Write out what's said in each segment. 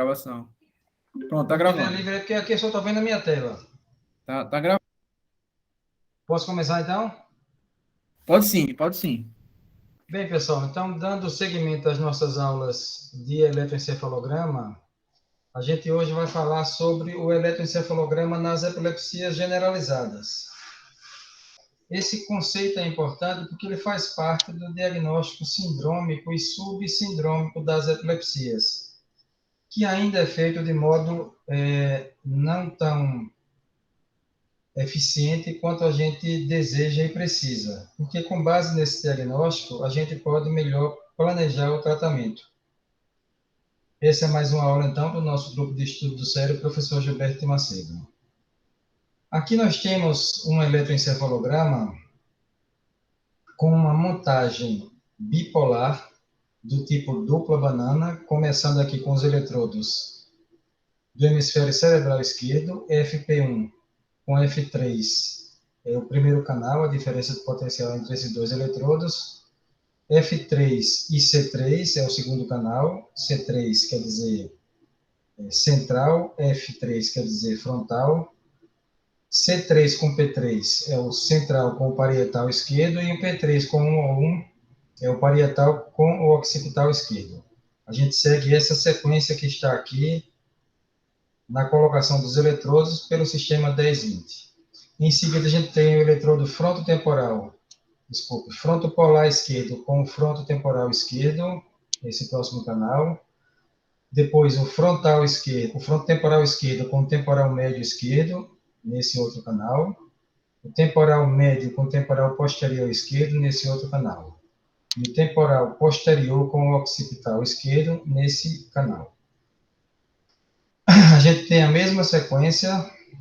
gravação. Pronto, tá O TV gravando. livre é porque aqui eu só estou vendo a minha tela. Tá gravando. Posso começar então? Pode sim, pode sim. Bem, pessoal, então, dando seguimento às nossas aulas de eletroencefalograma, a gente hoje vai falar sobre o eletroencefalograma nas epilepsias generalizadas. Esse conceito é importante porque ele faz parte do diagnóstico sindrômico e subsindrômico das epilepsias, que ainda é feito de modo não tão eficiente quanto a gente deseja e precisa, porque com base nesse diagnóstico, a gente pode melhor planejar o tratamento. Essa é mais uma aula, então, do nosso grupo de estudo do cérebro, professor Gilberto de Macedo. Aqui nós temos um eletroencefalograma com uma montagem bipolar do tipo dupla banana, começando aqui com os eletrodos do hemisfério cerebral esquerdo, FP1 com F3 é o primeiro canal, a diferença de potencial entre esses dois eletrodos. F3 e C3 é o segundo canal, C3 quer dizer central, F3 quer dizer frontal. C3 com P3 é o central com o parietal esquerdo e o P3 com 1 é o parietal com o occipital esquerdo. A gente segue essa sequência que está aqui na colocação dos eletrodos pelo sistema 10-20. Em seguida, a gente tem o eletrodo frontopolar esquerdo com o frontotemporal esquerdo, esse próximo canal. Depois, o frontotemporal esquerdo com o temporal médio esquerdo, nesse outro canal. O temporal médio com o temporal posterior esquerdo, nesse outro canal. E o temporal posterior com o occipital esquerdo, nesse canal. A gente tem a mesma sequência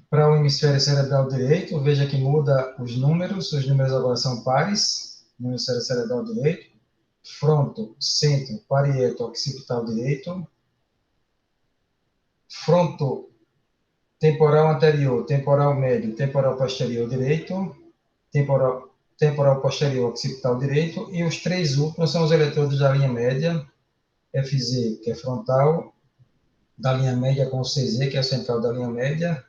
para o hemisfério cerebral direito. Veja que muda os números agora são pares no hemisfério cerebral direito. Fronto, centro, parieto, occipital direito. Fronto, temporal anterior, temporal médio, temporal posterior direito. Temporal posterior, occipital direito. E os três últimos são os eletrodos da linha média, FZ, que é frontal, da linha média com o CZ, que é o central da linha média,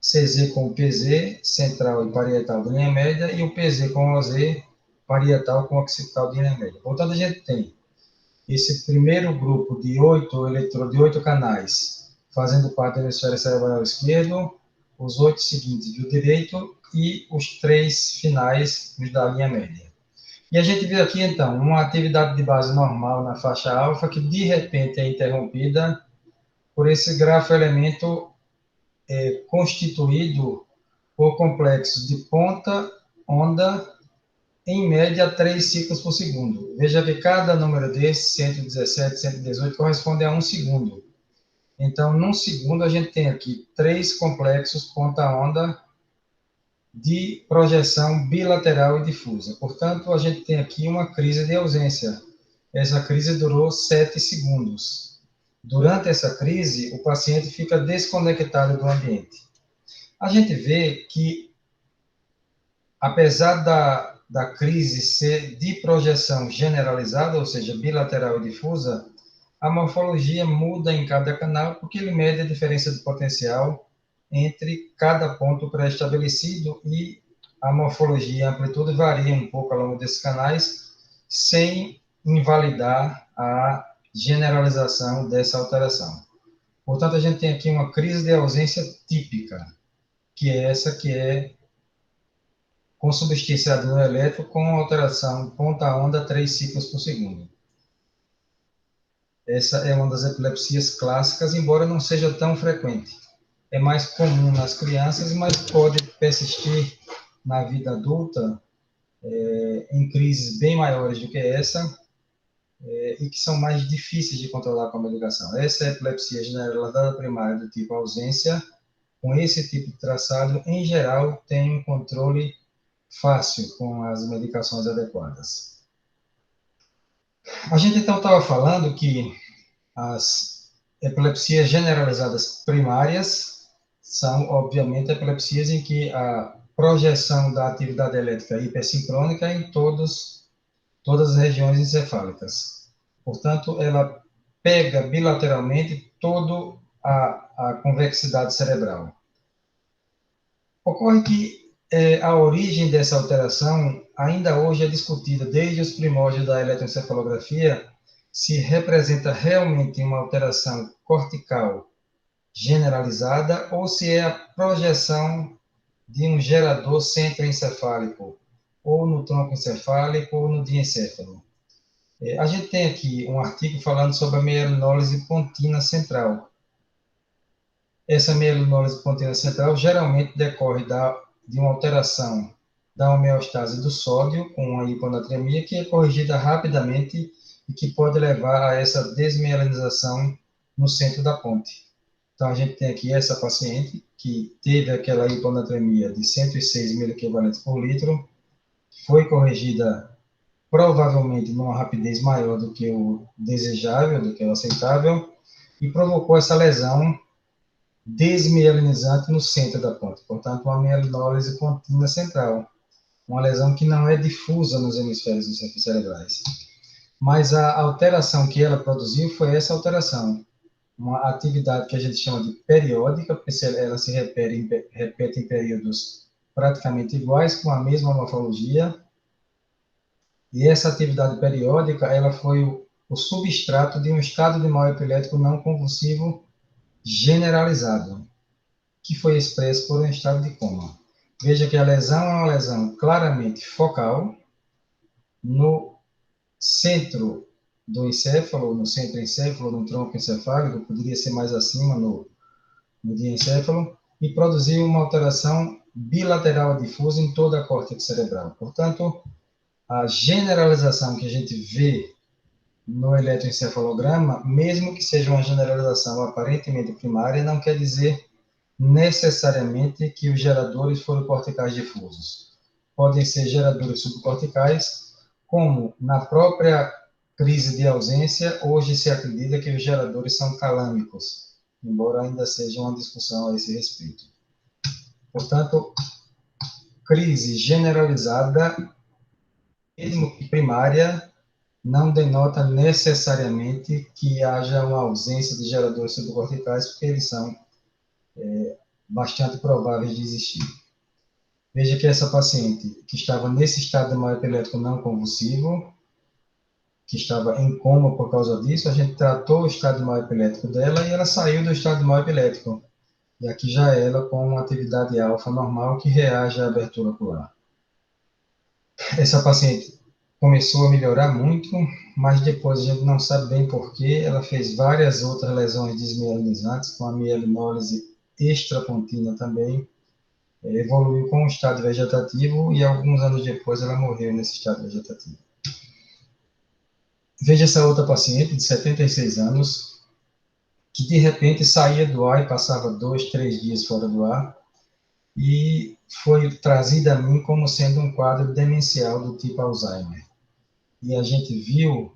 CZ com o PZ, central e parietal da linha média, e o PZ com o OZ, parietal com occipital da linha média. Portanto, a gente tem esse primeiro grupo de 8 canais, fazendo parte do hemisfério cerebral esquerdo, os 8 seguintes do direito e os 3 finais os da linha média. E a gente vê aqui, então, uma atividade de base normal na faixa alfa, que de repente é interrompida por esse grafo-elemento constituído por complexos de ponta-onda, em média 3 ciclos por segundo. Veja que cada número desses, 117, 118, corresponde a 1 segundo. Então, num segundo, a gente tem aqui 3 complexos ponta-onda de projeção bilateral e difusa. Portanto, a gente tem aqui uma crise de ausência. Essa crise durou 7 segundos. Durante essa crise, o paciente fica desconectado do ambiente. A gente vê que, apesar da crise ser de projeção generalizada, ou seja, bilateral e difusa, a morfologia muda em cada canal porque ele mede a diferença de potencial entre cada ponto pré-estabelecido e a morfologia e a amplitude varia um pouco ao longo desses canais, sem invalidar a generalização dessa alteração. Portanto, a gente tem aqui uma crise de ausência típica, que é essa que é consubstanciada no elétrico com alteração ponta-onda 3 ciclos por segundo. Essa é uma das epilepsias clássicas, embora não seja tão frequente. É mais comum nas crianças, mas pode persistir na vida adulta em crises bem maiores do que essa e que são mais difíceis de controlar com a medicação. Essa é a epilepsia generalizada primária do tipo ausência, com esse tipo de traçado, em geral, tem um controle fácil com as medicações adequadas. A gente então estava falando que as epilepsias generalizadas primárias são, obviamente, epilepsias em que a projeção da atividade elétrica hipersincrônica é em todas as regiões encefálicas. Portanto, ela pega bilateralmente todo a convexidade cerebral. Ocorre que a origem dessa alteração ainda hoje é discutida desde os primórdios da eletroencefalografia, se representa realmente uma alteração cortical generalizada ou se é a projeção de um gerador centroencefálico, ou no tronco encefálico, ou no diencéfalo. A gente tem aqui um artigo falando sobre a mielinólise pontina central. Essa mielinólise pontina central geralmente decorre de uma alteração da homeostase do sódio com a hiponatremia, que é corrigida rapidamente e que pode levar a essa desmielinização no centro da ponte. Então, a gente tem aqui essa paciente que teve aquela hiponatremia de 106 miliequivalentes por litro, foi corrigida provavelmente numa rapidez maior do que o desejável, do que o aceitável, e provocou essa lesão desmielinizante no centro da ponte. Portanto, uma mielinólise pontina central, uma lesão que não é difusa nos hemisférios cerebrais. Mas a alteração que ela produziu foi essa alteração, uma atividade que a gente chama de periódica, porque ela se repete em períodos praticamente iguais, com a mesma morfologia, e essa atividade periódica, ela foi o substrato de um estado de mal epilético não convulsivo generalizado, que foi expresso por um estado de coma. Veja que a lesão é uma lesão claramente focal, no centro do encéfalo, no centro encéfalo, no tronco encefálico, poderia ser mais acima no diencéfalo, e produziu uma alteração bilateral difusa em toda a córtex cerebral. Portanto, a generalização que a gente vê no eletroencefalograma, mesmo que seja uma generalização aparentemente primária, não quer dizer necessariamente que os geradores foram corticais difusos. Podem ser geradores subcorticais, como na própria crise de ausência, hoje se acredita que os geradores são calâmicos, embora ainda seja uma discussão a esse respeito. Portanto, crise generalizada, mesmo que primária, não denota necessariamente que haja uma ausência de geradores subcorticais, porque eles são bastante prováveis de existir. Veja que essa paciente que estava nesse estado de mal epilético não convulsivo, que estava em coma por causa disso, a gente tratou o estado de mal epilético dela e ela saiu do estado de mal epilético. E aqui já ela com uma atividade alfa normal que reage à abertura ocular. Essa paciente começou a melhorar muito, mas depois a gente não sabe bem porquê. Ela fez várias outras lesões desmielinizantes, com a mielinólise extrapontina também, evoluiu com um estado vegetativo e alguns anos depois ela morreu nesse estado vegetativo. Veja essa outra paciente de 76 anos, que de repente saía do ar e passava 2, 3 dias fora do ar, e foi trazida a mim como sendo um quadro demencial do tipo Alzheimer. E a gente viu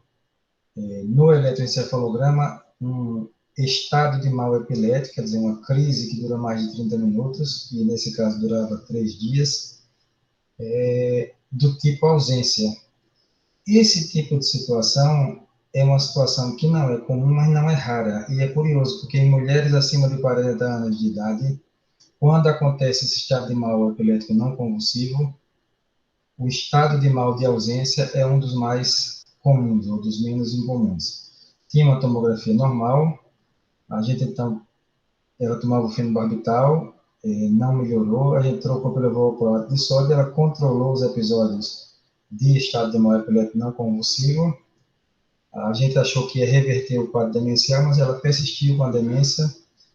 no eletroencefalograma um estado de mal epilético, quer dizer, uma crise que dura mais de 30 minutos, e nesse caso durava 3 dias, do tipo ausência. Esse tipo de situação é uma situação que não é comum, mas não é rara. E é curioso, porque em mulheres acima de 40 anos de idade, quando acontece esse estado de mal epilético não convulsivo, o estado de mal de ausência é um dos mais comuns, ou dos menos incomuns. Tinha uma tomografia normal, a gente então, ela tomava o fenobarbital, não melhorou, a gente trocou pelo valproato de sódio, ela controlou os episódios de estado de mal epilético não convulsivo. A gente achou que ia reverter o quadro demencial, mas ela persistiu com a demência,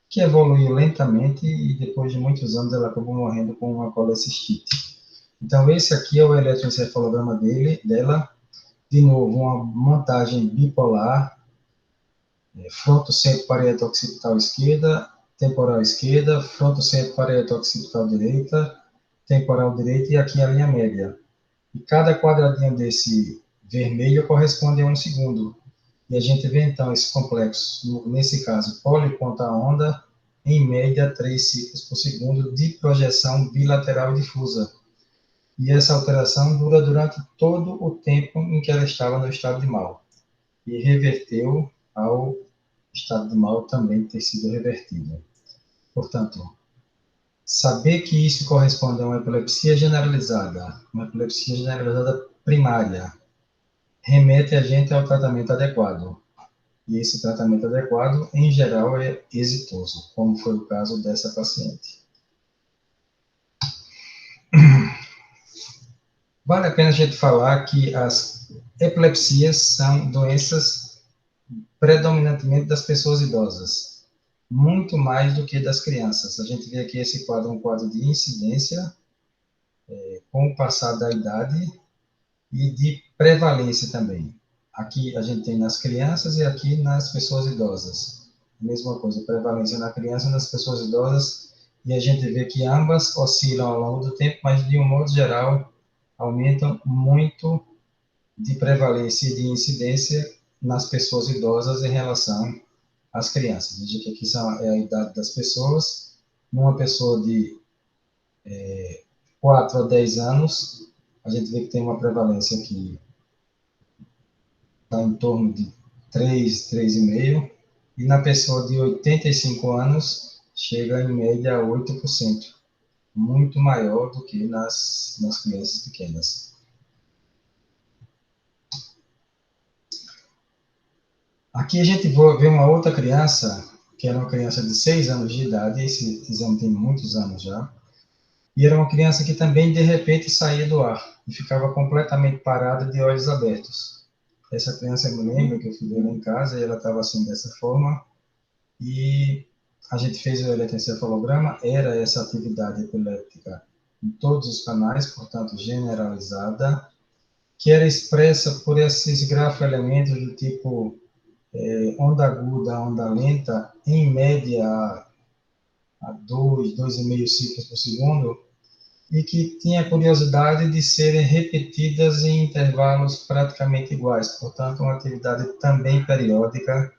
que evoluiu lentamente e depois de muitos anos ela acabou morrendo com uma colecistite. Então esse aqui é o eletroencefalograma dela, de novo uma montagem bipolar, frontocentro parieto occipital esquerda, temporal esquerda, frontocentro parieto occipital direita, temporal direita e aqui a linha média. E cada quadradinho desse vermelho corresponde a 1 segundo. E a gente vê, então, esse complexo, nesse caso, poliponta-onda, em média, 3 ciclos por segundo de projeção bilateral difusa. E essa alteração dura durante todo o tempo em que ela estava no estado de mal. E reverteu ao estado de mal também ter sido revertido. Portanto, saber que isso corresponde a uma epilepsia generalizada primária, remete a gente ao tratamento adequado. E esse tratamento adequado, em geral, é exitoso, como foi o caso dessa paciente. Vale a pena a gente falar que as epilepsias são doenças predominantemente das pessoas idosas, muito mais do que das crianças. A gente vê aqui esse quadro, um quadro de incidência, com o passar da idade, e de prevalência também. Aqui a gente tem nas crianças e aqui nas pessoas idosas. Mesma coisa, prevalência na criança e nas pessoas idosas, e a gente vê que ambas oscilam ao longo do tempo, mas de um modo geral aumentam muito de prevalência e de incidência nas pessoas idosas em relação às crianças. Veja que aqui é a idade das pessoas. Numa pessoa de 4 a 10 anos, a gente vê que tem uma prevalência aqui está em torno de 3, 3,5%, e na pessoa de 85 anos chega em média a 8%, muito maior do que nas crianças pequenas. Aqui a gente vê uma outra criança, que era uma criança de 6 anos de idade, esse exame tem muitos anos já, e era uma criança que também, de repente, saía do ar e ficava completamente parada de olhos abertos. Essa criança, eu me lembro que eu fui ver ela em casa e ela estava assim, dessa forma, e a gente fez o eletroencefalograma, era essa atividade epiléptica em todos os canais, portanto, generalizada, que era expressa por esses grafoelementos do tipo onda aguda, onda lenta, em média a 2,5 ciclos por segundo, e que tinha a curiosidade de serem repetidas em intervalos praticamente iguais, portanto, uma atividade também periódica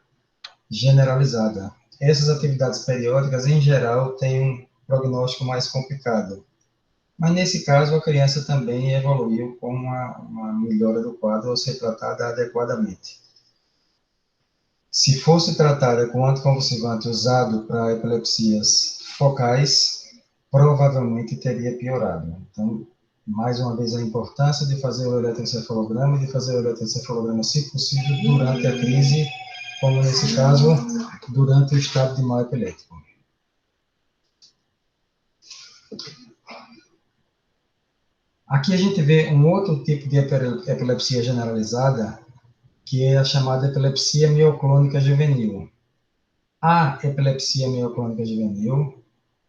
generalizada. Essas atividades periódicas, em geral, têm um prognóstico mais complicado. Mas, nesse caso, a criança também evoluiu com uma melhora do quadro ao ser tratada adequadamente. Se fosse tratada com anticonvulsivante usado para epilepsias focais, provavelmente teria piorado. Então, mais uma vez, a importância de fazer o eletroencefalograma e de fazer o eletroencefalograma, se possível, durante a crise, como nesse caso, durante o estado de mal epilético. Aqui a gente vê um outro tipo de epilepsia generalizada, que é a chamada epilepsia mioclônica juvenil. A epilepsia mioclônica juvenil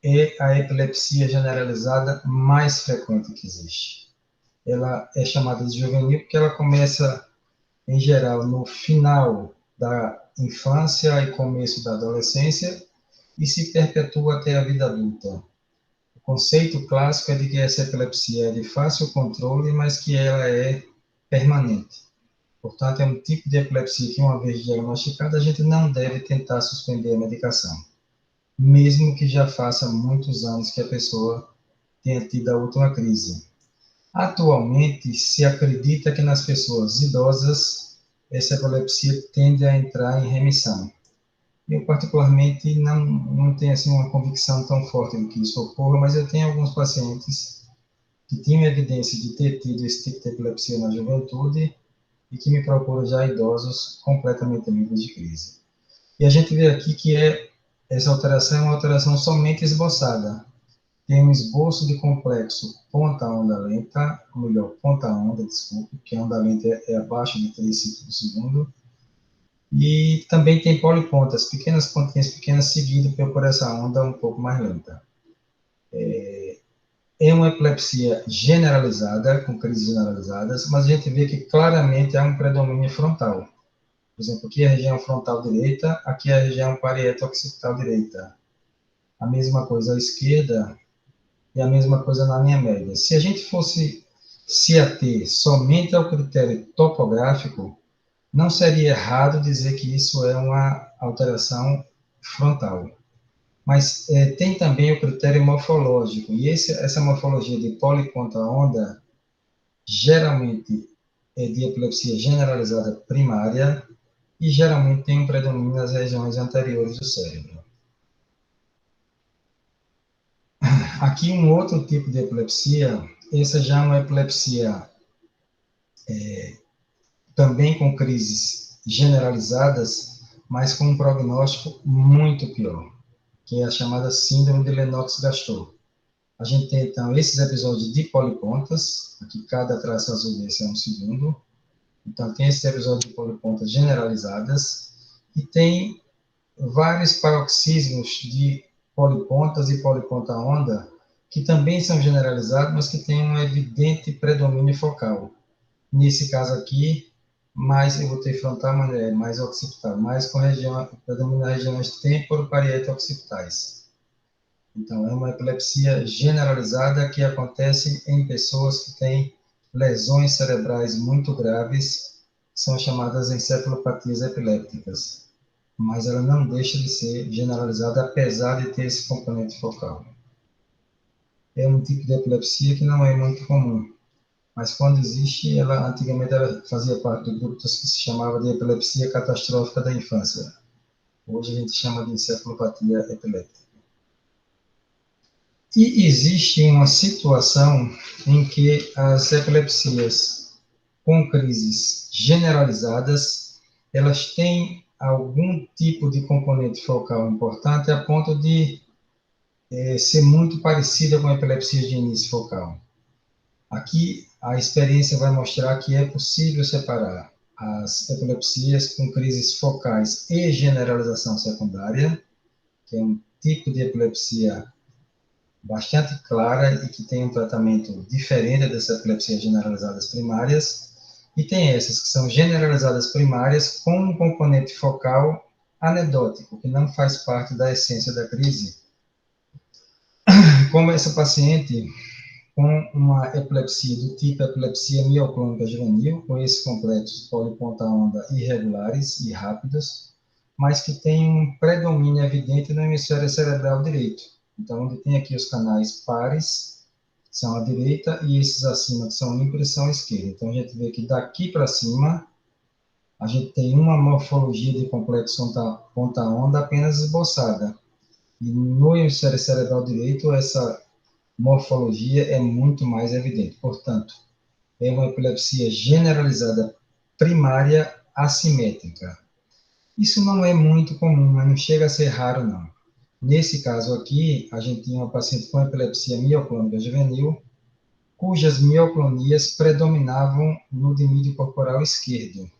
é a epilepsia generalizada mais frequente que existe. Ela é chamada de juvenil porque ela começa, em geral, no final da infância e começo da adolescência e se perpetua até a vida adulta. O conceito clássico é de que essa epilepsia é de fácil controle, mas que ela é permanente. Portanto, é um tipo de epilepsia que, uma vez diagnosticada, a gente não deve tentar suspender a medicação, mesmo que já faça muitos anos que a pessoa tenha tido a última crise. Atualmente, se acredita que nas pessoas idosas, essa epilepsia tende a entrar em remissão. Eu, particularmente, não tenho assim, uma convicção tão forte de que isso ocorra, mas eu tenho alguns pacientes que tinham evidência de ter tido esse tipo de epilepsia na juventude e que me procuram já idosos completamente livres de crise. E a gente vê aqui que essa alteração é uma alteração somente esboçada. Tem um esboço de complexo ponta-onda lenta, ou melhor, ponta-onda, desculpe, que a onda lenta é abaixo de 3 ciclos por segundo, e também tem polipontas, pequenas pontinhas pequenas, seguido por essa onda um pouco mais lenta. É uma epilepsia generalizada, com crises generalizadas, mas a gente vê que claramente há um predomínio frontal. Por exemplo, aqui é a região frontal direita, aqui é a região parieto-occipital direita. A mesma coisa à esquerda e a mesma coisa na linha média. Se a gente fosse se ater somente ao critério topográfico, não seria errado dizer que isso é uma alteração frontal. Mas tem também o critério morfológico, e essa morfologia de poliponta-onda geralmente é de epilepsia generalizada primária, e geralmente tem um predomínio nas regiões anteriores do cérebro. Aqui um outro tipo de epilepsia, essa já é uma epilepsia também com crises generalizadas, mas com um prognóstico muito pior, que é a chamada síndrome de Lennox-Gastaut. A gente tem, então, esses episódios de polipontas, aqui cada traço azul desse é um segundo. Então, tem esses episódios de polipontas generalizadas, e tem vários paroxismos de polipontas e poliponta onda, que também são generalizados, mas que têm um evidente predomínio focal. Nesse caso aqui, mais evotei frontal, mas é mais occipital, mais com região, predomina nas regiões temporo-parieto-occipitais. Então, é uma epilepsia generalizada que acontece em pessoas que têm lesões cerebrais muito graves, que são chamadas encefalopatias epilépticas. Mas ela não deixa de ser generalizada, apesar de ter esse componente focal. É um tipo de epilepsia que não é muito comum, mas quando existe, ela antigamente ela fazia parte do grupo que se chamava de epilepsia catastrófica da infância. Hoje a gente chama de encefalopatia epiléptica. E existe uma situação em que as epilepsias com crises generalizadas, elas têm algum tipo de componente focal importante a ponto de ser muito parecida com a epilepsia de início focal. Aqui, a experiência vai mostrar que é possível separar as epilepsias com crises focais e generalização secundária, que é um tipo de epilepsia bastante clara e que tem um tratamento diferente dessas epilepsias generalizadas primárias, e tem essas que são generalizadas primárias com um componente focal anedótico, que não faz parte da essência da crise. Como essa paciente com uma epilepsia do tipo epilepsia mioclônica juvenil, com esses completos poliponta-onda irregulares e rápidos, mas que tem um predomínio evidente no hemisfério cerebral direito. Então, onde tem aqui os canais pares, são à direita, e esses acima, que são ímpares, são à esquerda. Então, a gente vê que daqui para cima, a gente tem uma morfologia de complexo ponta-onda apenas esboçada. E no hemisfério cerebral direito, essa morfologia é muito mais evidente. Portanto, é uma epilepsia generalizada primária assimétrica. Isso não é muito comum, mas não chega a ser raro, não. Nesse caso aqui, a gente tinha uma paciente com epilepsia mioclônica juvenil, cujas mioclonias predominavam no dimídio corporal esquerdo.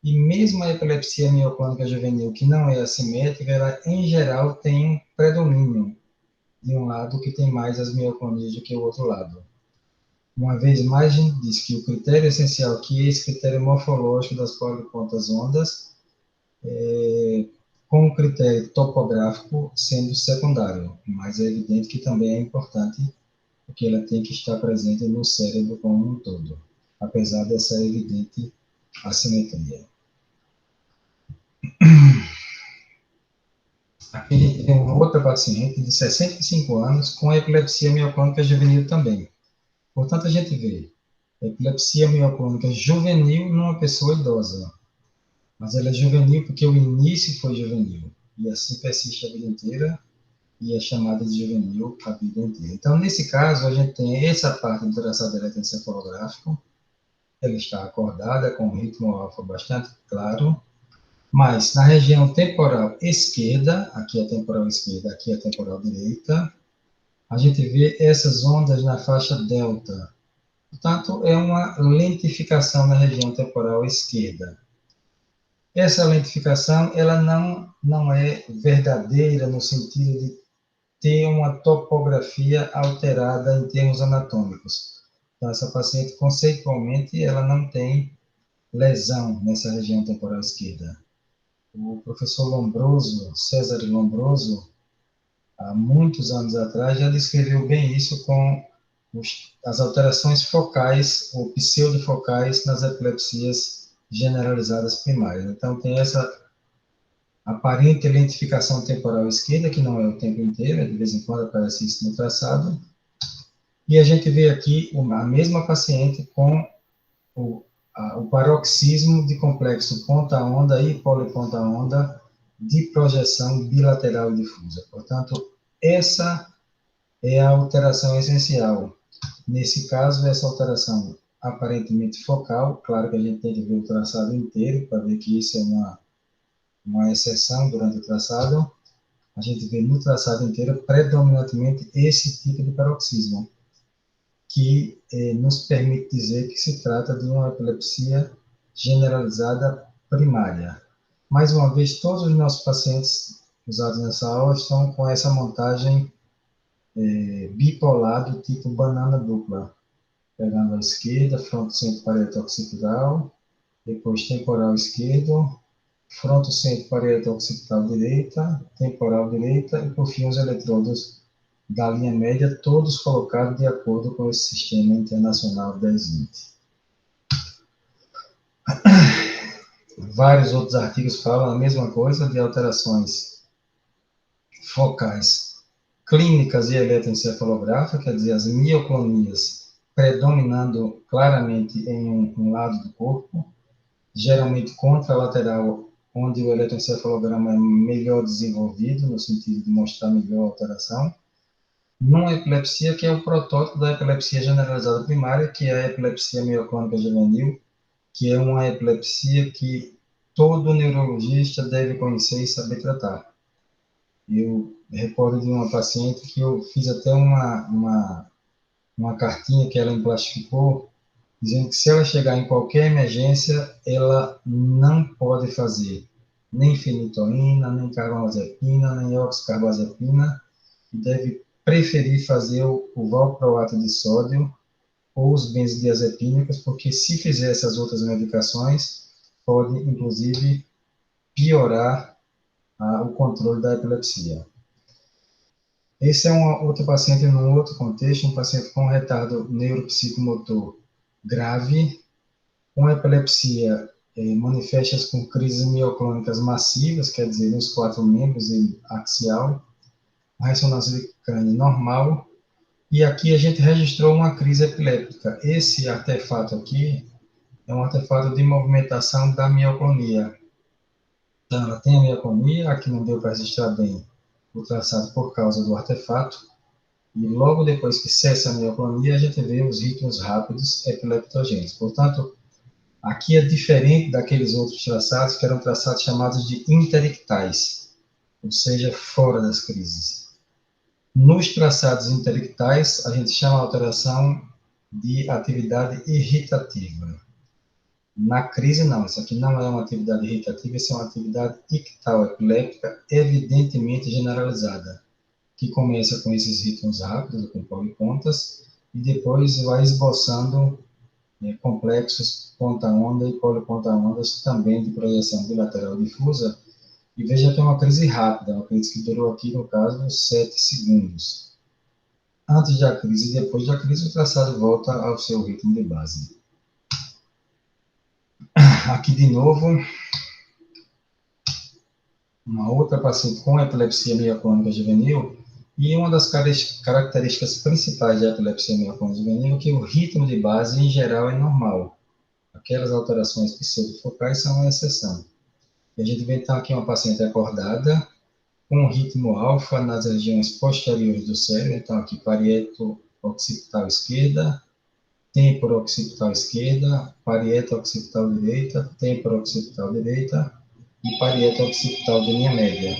E mesmo a epilepsia mioclônica juvenil, que não é assimétrica, ela, em geral, tem um predomínio de um lado que tem mais as mioclonias do que o outro lado. Uma vez mais, a gente diz que o critério essencial aqui é esse critério morfológico das polipontas ondas, com o critério topográfico sendo secundário, mas é evidente que também é importante, porque ela tem que estar presente no cérebro como um todo, apesar dessa evidente assimetria. Aqui a gente tem uma outra paciente de 65 anos com epilepsia mioclônica juvenil também. Portanto, a gente vê epilepsia mioclônica juvenil numa pessoa idosa, mas ela é juvenil porque o início foi juvenil, e assim persiste a vida inteira, e é chamada de juvenil a vida inteira. Então, nesse caso, a gente tem essa parte do traçado eletroencefalográfico, ela está acordada com um ritmo alfa bastante claro, mas na região temporal esquerda, aqui é a temporal esquerda, aqui é a temporal direita, a gente vê essas ondas na faixa delta. Portanto, é uma lentificação na região temporal esquerda. Essa lentificação, ela não é verdadeira no sentido de ter uma topografia alterada em termos anatômicos. Então, essa paciente, conceitualmente, ela não tem lesão nessa região temporal esquerda. O professor Lombroso, César Lombroso, há muitos anos atrás, já descreveu bem isso com as alterações focais ou pseudofocais nas epilepsias generalizadas primárias. Então, tem essa aparente lentificação temporal esquerda, que não é o tempo inteiro, de vez em quando aparece isso no traçado, e a gente vê aqui a mesma paciente com o paroxismo de complexo ponta-onda e poliponta-onda de projeção bilateral difusa. Portanto, essa é a alteração essencial. Nesse caso, essa alteração aparentemente focal, claro que a gente tem que ver o traçado inteiro para ver que isso é uma exceção durante o traçado. A gente vê no traçado inteiro predominantemente esse tipo de paroxismo, que nos permite dizer que se trata de uma epilepsia generalizada primária. Mais uma vez, todos os nossos pacientes usados nessa aula estão com essa montagem bipolar do tipo banana dupla, pegando a esquerda, fronto centro parietal occipital, depois temporal esquerdo, fronto centro parietal occipital direita, temporal direita e por fim os eletrodos da linha média, todos colocados de acordo com esse sistema internacional 1020. Vários outros artigos falam a mesma coisa de alterações focais clínicas e eletroencefalográficas, quer dizer, as mioclonias predominando claramente em um lado do corpo, geralmente contralateral, onde o eletroencefalograma é melhor desenvolvido, no sentido de mostrar melhor a alteração, numa epilepsia que é o protótipo da epilepsia generalizada primária, que é a epilepsia mioclônica juvenil, que é uma epilepsia que todo neurologista deve conhecer e saber tratar. Eu recordo de uma paciente que eu fiz até uma cartinha que ela emplastificou, dizendo que se ela chegar em qualquer emergência, ela não pode fazer nem fenitoína, nem carbamazepina, nem oxcarbazepina, deve preferir fazer o valproato de sódio ou os benzodiazepínicos, porque se fizer essas outras medicações, pode, inclusive, piorar o controle da epilepsia. Esse é um outro paciente num outro contexto, um paciente com retardo neuropsicomotor grave, com epilepsia manifestas com crises mioclônicas massivas, quer dizer, nos 4 membros e axial, a ressonância de crânio normal, e aqui a gente registrou uma crise epiléptica. Esse artefato aqui é um artefato de movimentação da mioclonia. Então, ela tem a mioclonia, aqui não deu para registrar bem o traçado por causa do artefato, e logo depois que cessa a mioclonia, a gente vê os ritmos rápidos epileptogênicos. Portanto, aqui é diferente daqueles outros traçados, que eram traçados chamados de interictais, ou seja, fora das crises. Nos traçados interictais, a gente chama a alteração de atividade irritativa. Na crise, não. Isso aqui não é uma atividade irritativa, isso é uma atividade ictal epiléptica evidentemente generalizada, que começa com esses ritmos rápidos, com polipontas, e depois vai esboçando complexos ponta-onda e poliponta-ondas também de projeção bilateral difusa. E veja que é uma crise rápida, uma crise que durou aqui, no caso, 7 segundos. Antes da crise e depois da crise, o traçado volta ao seu ritmo de base. Aqui de novo, uma outra paciente com epilepsia mioclônica juvenil, e uma das características principais da epilepsia mioclônica juvenil é que o ritmo de base, em geral, é normal. Aquelas alterações pseudofocais são uma exceção. E a gente vê então aqui uma paciente acordada, com ritmo alfa nas regiões posteriores do cérebro, então aqui parieto occipital esquerda, têmpora occipital esquerda, parieta occipital direita, têmpora occipital direita e parieta occipital de linha média.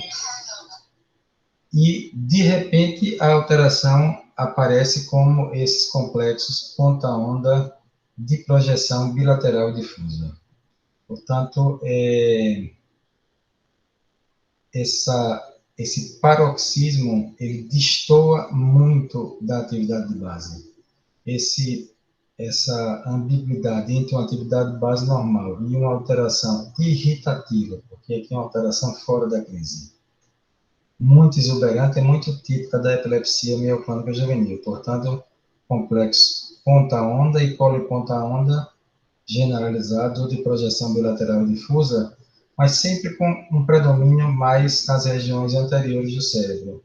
E, de repente, a alteração aparece como esses complexos ponta-onda de projeção bilateral difusa. Portanto, esse paroxismo, ele destoa muito da atividade de base. Essa ambiguidade entre uma atividade de base normal e uma alteração irritativa, porque aqui é uma alteração fora da crise, muito exuberante, é muito típica da epilepsia mioclônica juvenil. Portanto, complexo ponta-onda e poliponta-onda generalizado de projeção bilateral difusa, mas sempre com um predomínio mais nas regiões anteriores do cérebro.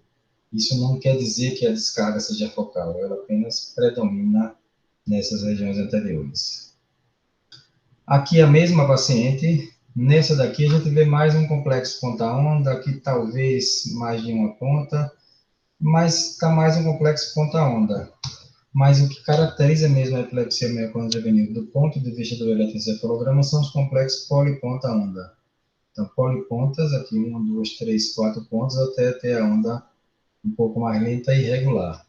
Isso não quer dizer que a descarga seja focal, ela apenas predomina nessas regiões anteriores. Aqui a mesma paciente, nessa daqui a gente vê mais um complexo ponta-onda, aqui talvez mais de uma ponta, mas está mais um complexo ponta-onda. Mas o que caracteriza mesmo a epilepsia mioclônica juvenil, do ponto de vista do eletroencefalograma, são os complexos poliponta-onda. Então, polipontas, aqui, 1, 2, 3, 4 pontos, até ter a onda um pouco mais lenta e irregular.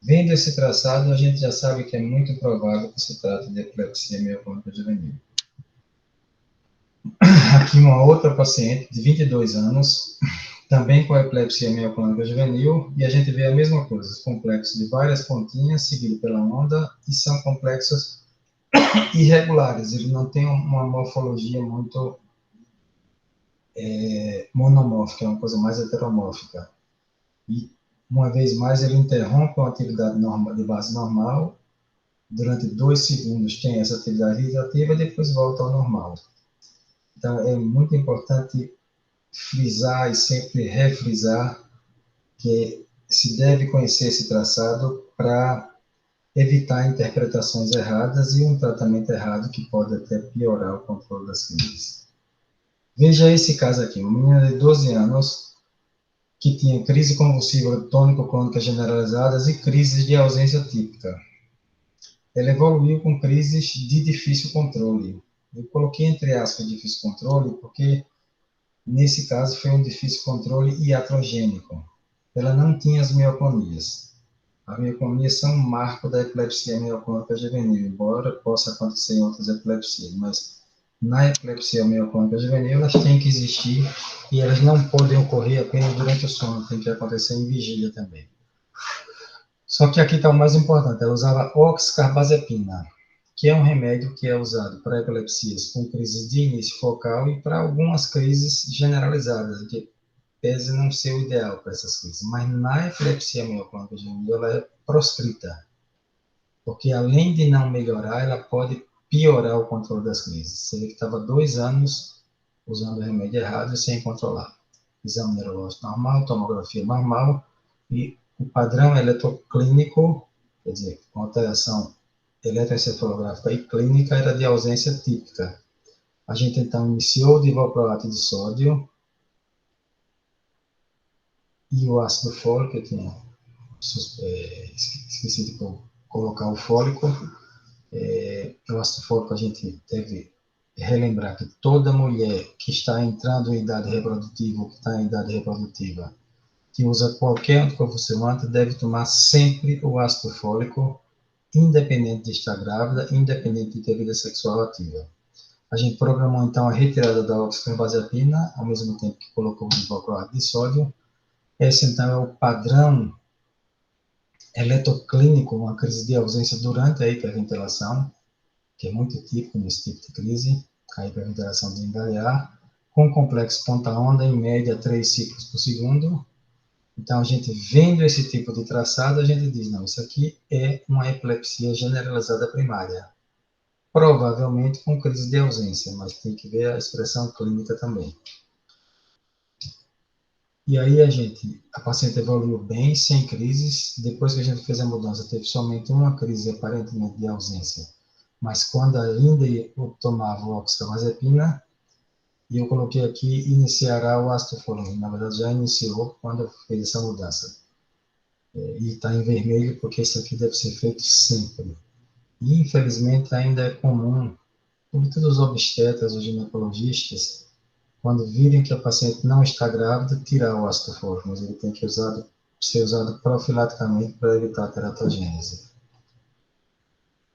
Vendo esse traçado, a gente já sabe que é muito provável que se trata de epilepsia mioclônica juvenil. Aqui uma outra paciente de 22 anos, também com epilepsia mioclônica juvenil, e a gente vê a mesma coisa, os complexos de várias pontinhas, seguido pela onda, e são complexos irregulares, ele não tem uma morfologia muito monomórfica, é uma coisa mais heteromórfica. E, uma vez mais, ele interrompe uma atividade normal, de base normal, durante 2 segundos tem essa atividade irritativa e depois volta ao normal. Então, é muito importante frisar e sempre refrisar que se deve conhecer esse traçado para evitar interpretações erradas e um tratamento errado que pode até piorar o controle das crises. Veja esse caso aqui, uma menina de 12 anos que tinha crise convulsiva tônico-clônica generalizadas e crises de ausência típica. Ela evoluiu com crises de difícil controle. Eu coloquei entre aspas difícil controle porque nesse caso foi um difícil controle iatrogênico. Ela não tinha as mioclonias. As mioclonias são um marco da epilepsia mioclônica juvenil, embora possa acontecer em outras epilepsias, mas na epilepsia mioclônica juvenil elas têm que existir e elas não podem ocorrer apenas durante o sono, tem que acontecer em vigília também. Só que aqui está o mais importante, ela usava oxcarbazepina, que é um remédio que é usado para epilepsias com crises de início focal e para algumas crises generalizadas, que pese não ser o ideal para essas crises. Mas na epilepsia mioclônica juvenil ela é proscrita, porque além de não melhorar, ela pode piorar o controle das crises. Você vê que estava 2 anos usando o remédio errado e sem controlar. Exame neurológico normal, tomografia normal e o padrão eletroclínico, quer dizer, com alteração eletroencefalográfica e clínica, era de ausência típica. A gente então iniciou o divalproato de sódio e o ácido fólico, eu tinha esqueci de colocar o fólico. O ácido fólico a gente deve relembrar que toda mulher que está entrando em idade reprodutiva ou que está em idade reprodutiva que usa qualquer anticonvulsivante deve tomar sempre o ácido fólico, independente de estar grávida, independente de ter vida sexual ativa. A gente programou então a retirada da oxcarbazepina, ao mesmo tempo que colocou o divalproato de sódio. Esse então é o padrão eletroclínico, uma crise de ausência durante a hiperventilação, que é muito típico nesse tipo de crise, a hiperventilação de engalhar, com complexo ponta-onda, em média 3 ciclos por segundo. Então, a gente vendo esse tipo de traçado, a gente diz, não, isso aqui é uma epilepsia generalizada primária. Provavelmente com crise de ausência, mas tem que ver a expressão clínica também. E aí a paciente evoluiu bem, sem crises. Depois que a gente fez a mudança, teve somente uma crise aparentemente de ausência. Mas quando ainda eu tomava o oxcarbazepina, e eu coloquei aqui, iniciará o ácido fólico. Na verdade, já iniciou quando eu fiz essa mudança. E está em vermelho porque isso aqui deve ser feito sempre. E, infelizmente, ainda é comum, sobretudo os obstetras, os ginecologistas, quando virem que a paciente não está grávida, tirar o ácido fólico, mas ele tem que ser usado profilaticamente para evitar a teratogênese.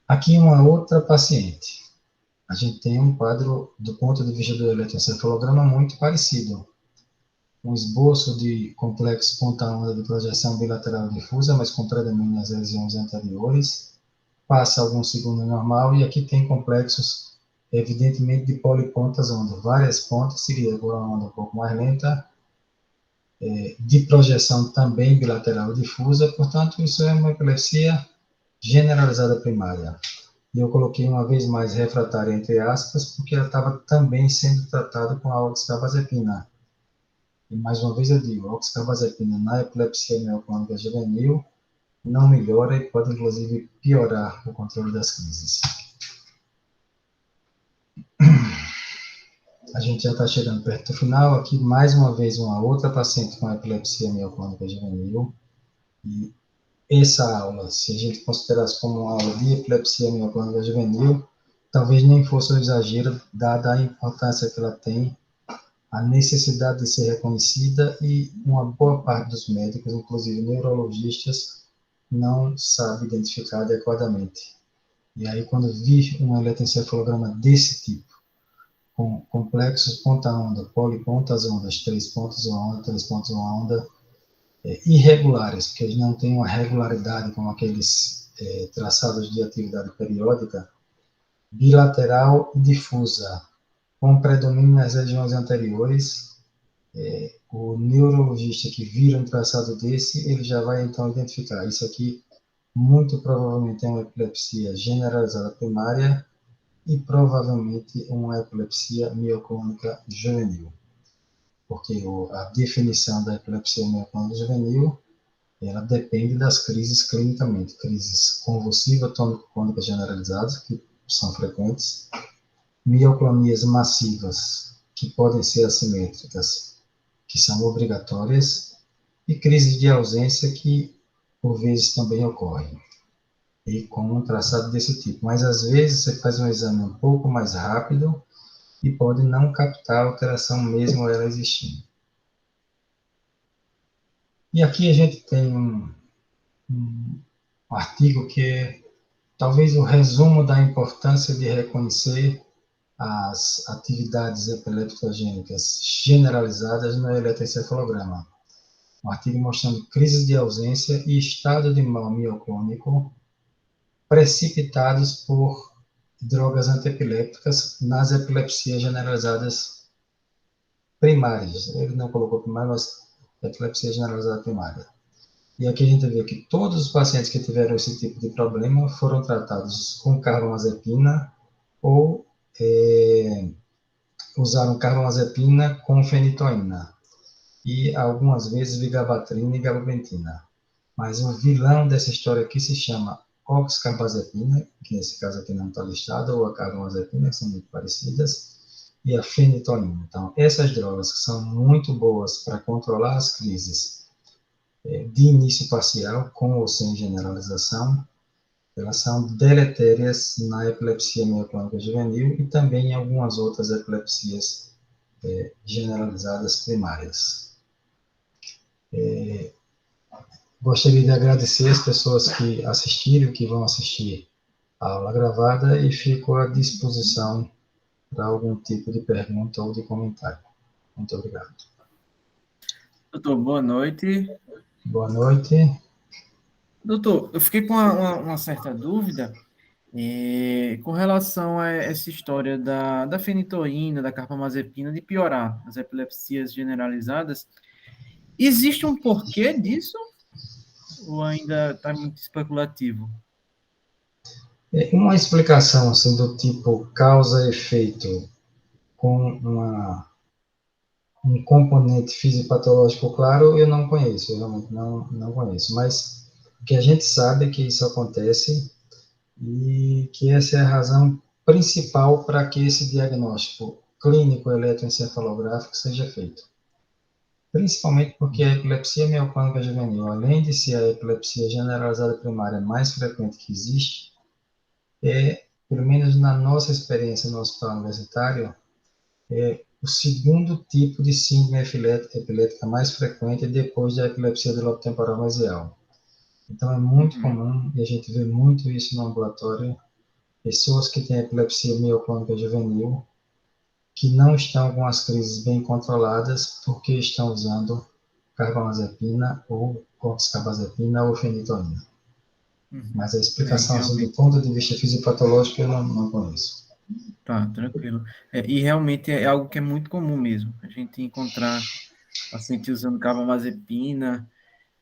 Aqui uma outra paciente. A gente tem um quadro, do ponto de vista do eletroencefalograma, muito parecido. Um esboço de complexo ponta-onda de projeção bilateral difusa, mas com predomínio nas lesões anteriores. Passa alguns segundos normal e aqui tem complexos, evidentemente, de polipontas onda, várias pontas seguidas por uma onda um pouco mais lenta, de projeção também bilateral difusa, portanto, isso é uma epilepsia generalizada primária. E eu coloquei uma vez mais refratária entre aspas, porque ela estava também sendo tratada com a oxcarbazepina. E mais uma vez eu digo, a oxcarbazepina na epilepsia mioclônica juvenil não melhora e pode inclusive piorar o controle das crises. A gente já está chegando perto do final. Aqui, mais uma vez, uma outra paciente com epilepsia mioclônica juvenil. E essa aula, se a gente considerasse como uma aula de epilepsia mioclônica juvenil, talvez nem fosse um exagero, dada a importância que ela tem, a necessidade de ser reconhecida e uma boa parte dos médicos, inclusive neurologistas, não sabe identificar adequadamente. E aí, quando vi um eletroencefalograma desse tipo, com complexos ponta-onda, polipontas ondas, três pontos uma onda, três pontos uma onda, irregulares, porque eles não têm uma regularidade como aqueles traçados de atividade periódica, bilateral e difusa, com predomínio nas regiões anteriores, o neurologista que vira um traçado desse, ele já vai então identificar isso aqui, muito provavelmente é uma epilepsia generalizada primária e provavelmente uma epilepsia mioclônica juvenil, porque a definição da epilepsia mioclônica juvenil, ela depende das crises clinicamente, crises convulsivas, tônico-clônicas generalizadas, que são frequentes, mioclonias massivas, que podem ser assimétricas, que são obrigatórias, e crises de ausência que, por vezes, também ocorrem, e com um traçado desse tipo. Mas, às vezes, você faz um exame um pouco mais rápido e pode não captar a alteração mesmo ela existindo. E aqui a gente tem um artigo que é talvez o resumo da importância de reconhecer as atividades epileptogênicas generalizadas no eletroencefalograma. Um artigo mostrando crises de ausência e estado de mal mioclônico precipitados por drogas antiepiléticas nas epilepsias generalizadas primárias. Ele não colocou primária, mas epilepsia generalizada primária. E aqui a gente vê que todos os pacientes que tiveram esse tipo de problema foram tratados com carbamazepina ou usaram carbamazepina com fenitoína e algumas vezes vigabatrina e gabapentina. Mas o vilão dessa história aqui se chama oxcarbazepina, que nesse caso aqui não está listado, ou a carbamazepina, que são muito parecidas, e a fenitoína. Então, essas drogas que são muito boas para controlar as crises de início parcial, com ou sem generalização, elas são deletérias na epilepsia mioclônica juvenil e também em algumas outras epilepsias generalizadas primárias. Gostaria de agradecer as pessoas que assistiram, que vão assistir a aula gravada e fico à disposição para algum tipo de pergunta ou de comentário. Muito obrigado. Doutor, boa noite. Boa noite. Doutor, eu fiquei com uma certa dúvida com relação a essa história da fenitoína, da carbamazepina, de piorar as epilepsias generalizadas. Existe um porquê disso? Ou ainda está muito especulativo? Uma explicação assim, do tipo causa-efeito com um componente fisiopatológico claro, eu não conheço, eu realmente não conheço. Mas o que a gente sabe é que isso acontece e que essa é a razão principal para que esse diagnóstico clínico eletroencefalográfico seja feito. Principalmente porque a epilepsia mioclônica juvenil, além de ser a epilepsia generalizada primária mais frequente que existe, pelo menos na nossa experiência no hospital universitário, o segundo tipo de síndrome epilética mais frequente depois da epilepsia do lobo temporal mesial. Então, é muito comum, e a gente vê muito isso no ambulatório, pessoas que têm epilepsia mioclônica juvenil, que não estão com as crises bem controladas porque estão usando carbamazepina ou oxcarbazepina ou fenitoína. Mas a explicação, assim, do ponto de vista fisiopatológico, eu não conheço. Tá, tranquilo. E realmente é algo que é muito comum mesmo. A gente encontrar paciente usando carbamazepina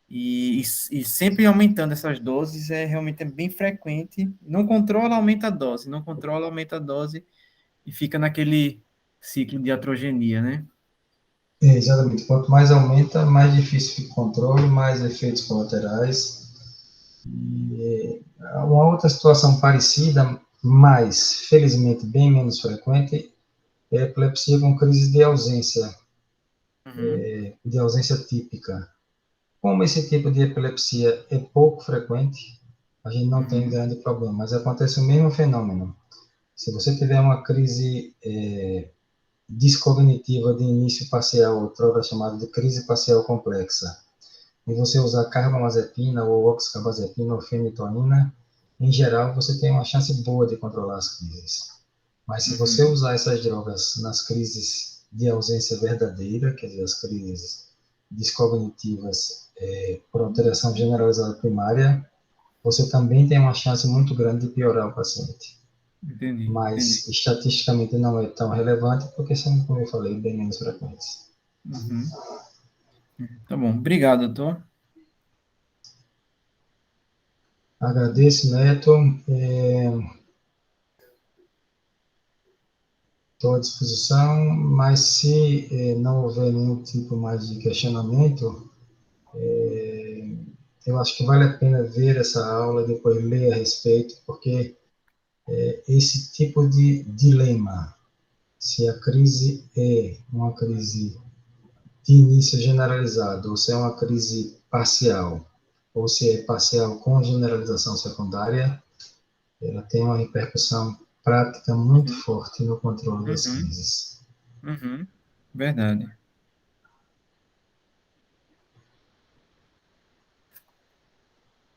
e sempre aumentando essas doses realmente é bem frequente. Não controla, aumenta a dose. Não controla, aumenta a dose e fica naquele ciclo de atrogenia, né? Exatamente. Quanto mais aumenta, mais difícil fica o controle, mais efeitos colaterais. E uma outra situação parecida, mas felizmente bem menos frequente, é epilepsia com crise Uhum, de ausência típica. Como esse tipo de epilepsia é pouco frequente, a gente não tem uhum, grande problema, mas acontece o mesmo fenômeno. Se você tiver uma crise descognitiva de início parcial, outrora chamada de crise parcial complexa, e você usar carbamazepina ou oxcarbazepina ou fenitoína, em geral você tem uma chance boa de controlar as crises. Mas se você uhum, usar essas drogas nas crises de ausência verdadeira, quer dizer, as crises descognitivas por alteração generalizada primária, você também tem uma chance muito grande de piorar o paciente. entendi. Mas estatisticamente não é tão relevante porque são, como eu falei, bem menos frequentes. Uhum. Tá bom, obrigado, doutor. Agradeço, Neto. Estou à disposição, mas se não houver nenhum tipo mais de questionamento, eu acho que vale a pena ver essa aula, depois ler a respeito, porque esse tipo de dilema, se a crise é uma crise de início generalizado, ou se é uma crise parcial, ou se é parcial com generalização secundária, ela tem uma repercussão prática muito Uhum, forte no controle das uhum, crises. uhum. Verdade.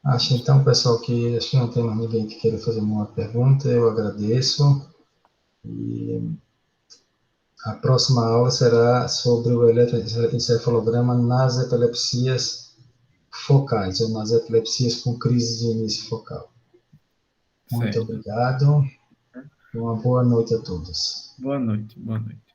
Acho então, pessoal, que acho que não tem mais ninguém que queira fazer nenhuma pergunta. Eu agradeço. E a próxima aula será sobre o eletroencefalograma nas epilepsias focais, ou nas epilepsias com crise de início focal. Muito Certo. obrigado e uma boa noite a todos. Boa noite, boa noite.